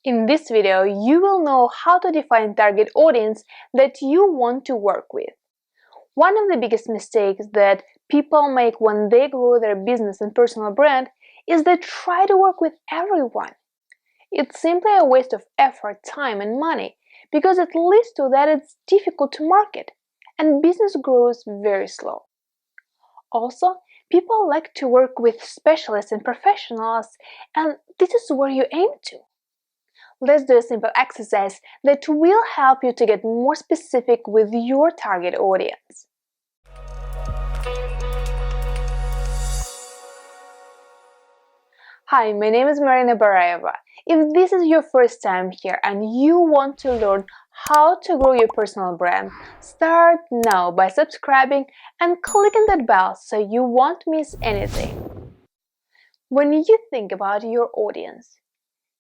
In this video, you will know how to define target audience that you want to work with. One of the biggest mistakes that people make when they grow their business and personal brand is they try to work with everyone. It's simply a waste of effort, time, and money because it leads to that it's difficult to market and business grows very slow. Also, people like to work with specialists and professionals, and this is where you aim to. Let's do a simple exercise that will help you to get more specific with your target audience. Hi, my name is Marina Barayeva. If this is your first time here and you want to learn how to grow your personal brand, start now by subscribing and clicking that bell so you won't miss anything. When you think about your audience,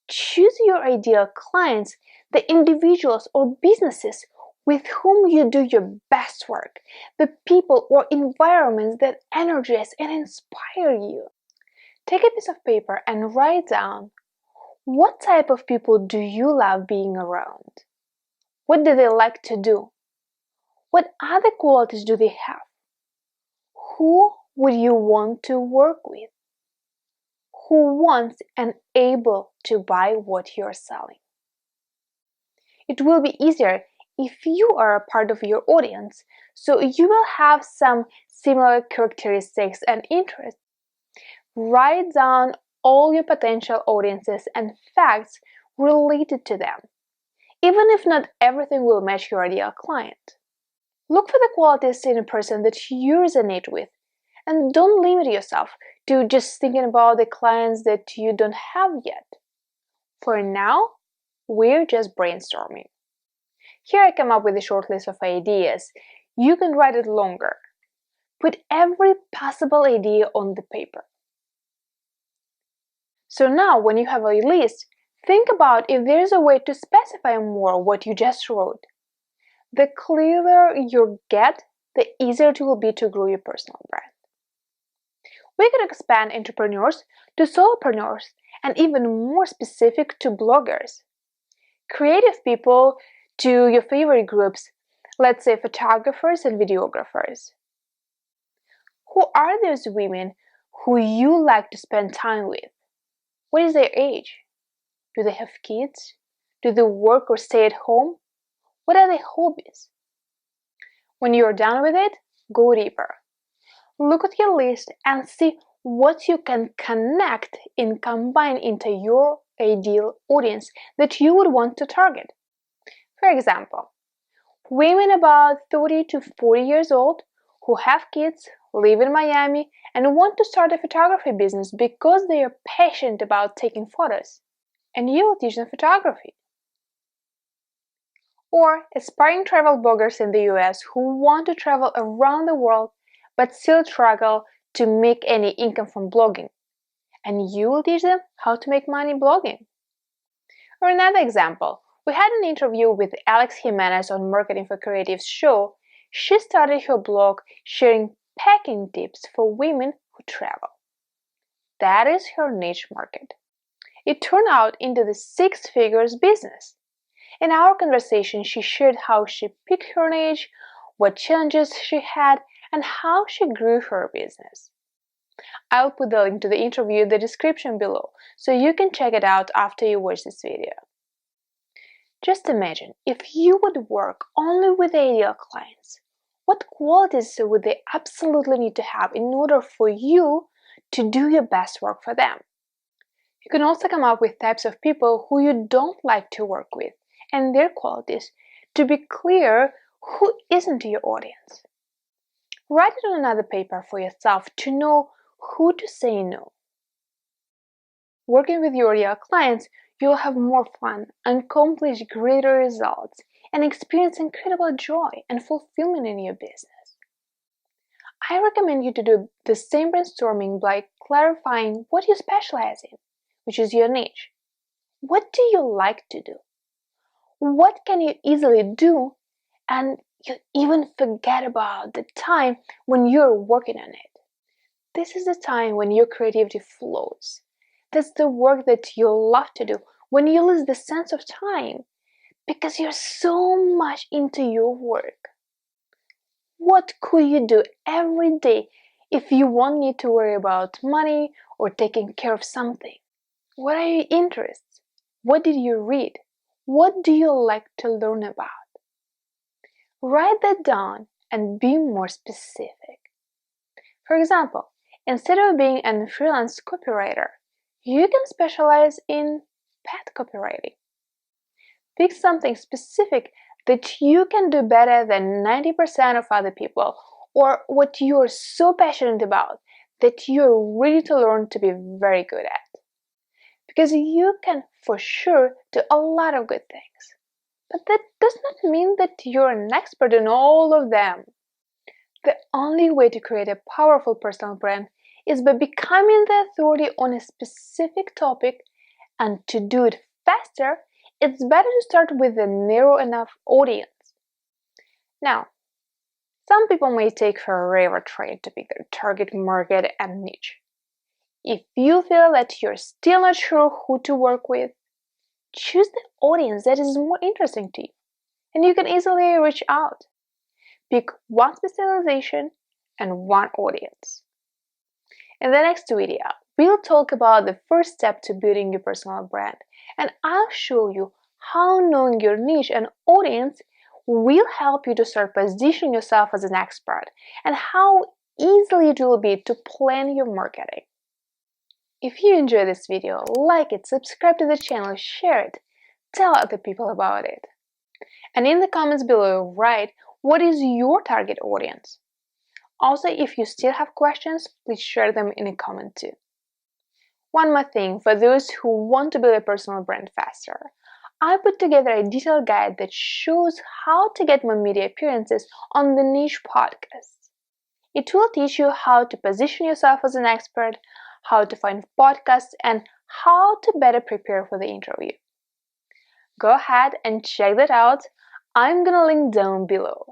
choose your ideal clients, the individuals or businesses with whom you do your best work, the people or environments that energize and inspire you. Take a piece of paper and write down, what type of people do you love being around? What do they like to do? What other qualities do they have? Who would you want to work with? Who wants and able to buy what you're selling? It will be easier if you are a part of your audience, so you will have some similar characteristics and interests. Write down all your potential audiences and facts related to them, even if not everything will match your ideal client. Look for the qualities in a person that you resonate with, and don't limit yourself to just thinking about the clients that you don't have yet. For now, we're just brainstorming. Here I come up with a short list of ideas. You can write it longer. Put every possible idea on the paper. So now, when you have a list, think about if there's a way to specify more what you just wrote. The clearer you get, the easier it will be to grow your personal brand. We can expand entrepreneurs to solopreneurs and even more specific to bloggers. Creative people to your favorite groups, let's say photographers and videographers. Who are those women who you like to spend time with? What is their age? Do they have kids? Do they work or stay at home? What are their hobbies? When you're done with it, go deeper. Look at your list and see what you can connect and combine into your ideal audience that you would want to target. For example, women about 30 to 40 years old who have kids, live in Miami, and want to start a photography business because they are passionate about taking photos, and you will teach them photography. Or aspiring travel bloggers in the US who want to travel around the world but still struggle to make any income from blogging, and you will teach them how to make money blogging. Or another example, we had an interview with Alex Jimenez on Marketing for Creatives show. She started her blog sharing packing tips for women who travel. That is her niche market. It turned out into the six-figure business. In our conversation, she shared how she picked her niche, what challenges she had, and how she grew her business. I'll put the link to the interview in the description below, so you can check it out after you watch this video. Just imagine if you would work only with ideal clients. What qualities would they absolutely need to have in order for you to do your best work for them? You can also come up with types of people who you don't like to work with and their qualities to be clear who isn't your audience. Write it on another paper for yourself to know who to say no. Working with your ideal clients, you'll have more fun, accomplish greater results, and experience incredible joy and fulfillment in your business. I recommend you to do the same brainstorming by clarifying what you specialize in, which is your niche. What do you like to do? What can you easily do and you even forget about the time when you're working on it? This is the time when your creativity flows. That's the work that you love to do when you lose the sense of time because you're so much into your work? What could you do every day if you won't need to worry about money or taking care of something? What are your interests? What did you read? What do you like to learn about? Write that down and be more specific. For example, instead of being a freelance copywriter, you can specialize in pet copywriting. Pick something specific that you can do better than 90% of other people, or what you're so passionate about that you're ready to learn to be very good at. Because you can for sure do a lot of good things. But that does not mean that you're an expert in all of them. The only way to create a powerful personal brand is by becoming the authority on a specific topic, and to do it faster, it's better to start with a narrow enough audience. Now, some people may take forever trying to pick their target market and niche. If you feel that you're still not sure who to work with, choose the audience that is more interesting to you, and you can easily reach out. Pick one specialization and one audience. In the next video, we'll talk about the first step to building your personal brand, and I'll show you how knowing your niche and audience will help you to start positioning yourself as an expert, and how easily it will be to plan your marketing. If you enjoyed this video, like it, subscribe to the channel, share it, tell other people about it. And in the comments below, write what is your target audience. Also, if you still have questions, please share them in a comment too. One more thing, for those who want to build a personal brand faster, I put together a detailed guide that shows how to get more media appearances on the niche podcasts. It will teach you how to position yourself as an expert, how to find podcasts, and how to better prepare for the interview. Go ahead and check that out. I'm gonna link down below.